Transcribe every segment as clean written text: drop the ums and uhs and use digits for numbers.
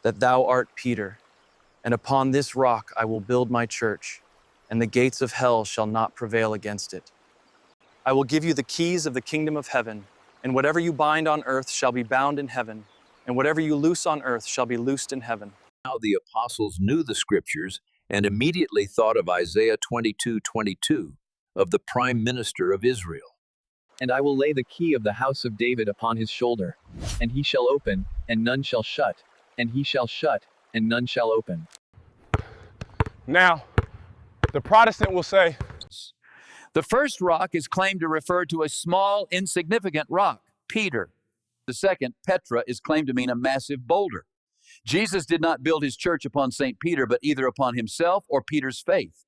that thou art Peter, and upon this rock I will build my church, and the gates of hell shall not prevail against it. I will give you the keys of the kingdom of heaven, and whatever you bind on earth shall be bound in heaven, and whatever you loose on earth shall be loosed in heaven. Now the apostles knew the scriptures and immediately thought of Isaiah 22:22, of the prime minister of Israel. And I will lay the key of the house of David upon his shoulder, and he shall open, and none shall shut, and he shall shut, and none shall open. Now, the Protestant will say, The first rock is claimed to refer to a small, insignificant rock, Peter. The second, Petra, is claimed to mean a massive boulder. Jesus did not build his church upon St. Peter, but either upon himself or Peter's faith.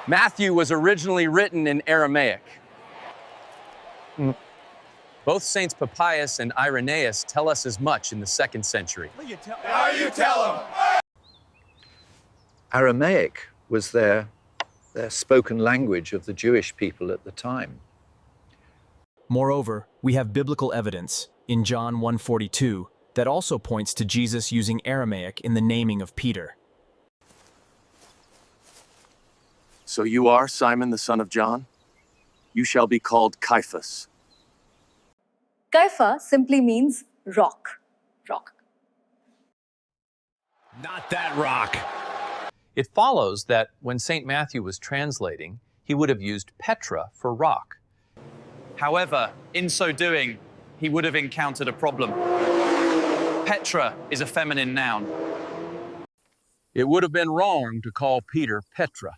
Matthew was originally written in Aramaic. Both Saints Papias and Irenaeus tell us as much in the 2nd century. now you tell them. Aramaic was their spoken language of the Jewish people at the time. Moreover, we have biblical evidence in John 1:42 that also points to Jesus using Aramaic in the naming of Peter. So you are Simon the son of John? You shall be called Cephas. Kaifa simply means rock. Rock. Not that rock. It follows that when St. Matthew was translating, he would have used Petra for rock. However, in so doing, he would have encountered a problem. Petra is a feminine noun. It would have been wrong to call Peter Petra.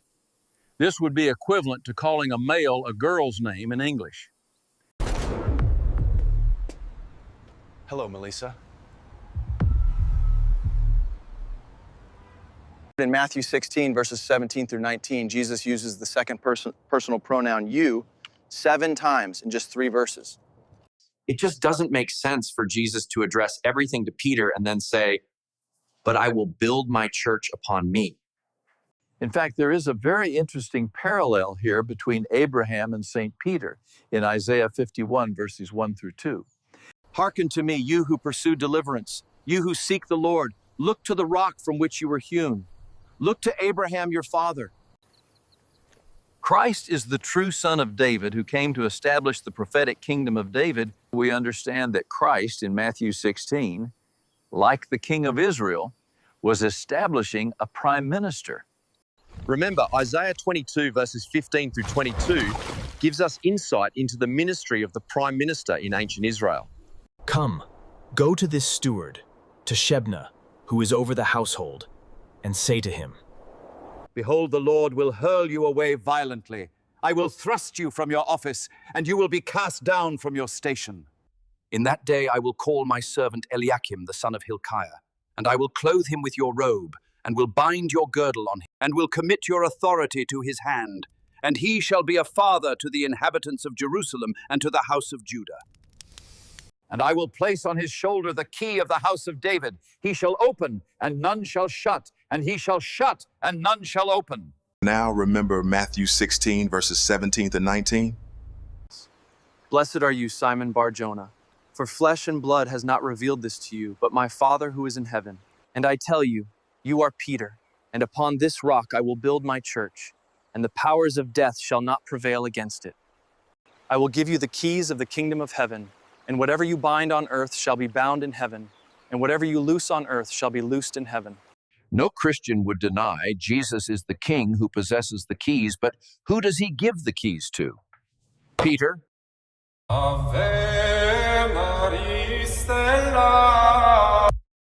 This would be equivalent to calling a male a girl's name in English. Hello, Melissa. In Matthew 16, verses 17 through 19, Jesus uses the second personal pronoun you 7 times in just 3 verses. It just doesn't make sense for Jesus to address everything to Peter and then say, but I will build my church upon me. In fact, there is a very interesting parallel here between Abraham and St. Peter in Isaiah 51, verses 1 through 2. Hearken to me, you who pursue deliverance, you who seek the Lord. Look to the rock from which you were hewn. Look to Abraham your father. Christ is the true son of David who came to establish the prophetic kingdom of David. We understand that Christ in Matthew 16, like the king of Israel, was establishing a prime minister. Remember, Isaiah 22 verses 15 through 22 gives us insight into the ministry of the prime minister in ancient Israel. Come, go to this steward, to Shebna, who is over the household, and say to him, Behold, the Lord will hurl you away violently. I will thrust you from your office, and you will be cast down from your station. In that day I will call my servant Eliakim, the son of Hilkiah, and I will clothe him with your robe, and will bind your girdle on him, and will commit your authority to his hand. And he shall be a father to the inhabitants of Jerusalem and to the house of Judah. And I will place on his shoulder the key of the house of David. He shall open, and none shall shut, and he shall shut, and none shall open. Now remember Matthew 16, verses 17 to 19. Blessed are you, Simon Bar-Jona, for flesh and blood has not revealed this to you, but my Father who is in heaven. And I tell you, you are Peter, and upon this rock I will build my church, and the powers of death shall not prevail against it. I will give you the keys of the kingdom of heaven, and whatever you bind on earth shall be bound in heaven, and whatever you loose on earth shall be loosed in heaven. No Christian would deny Jesus is the king who possesses the keys, but who does he give the keys to? Peter? Ave Maria Stella.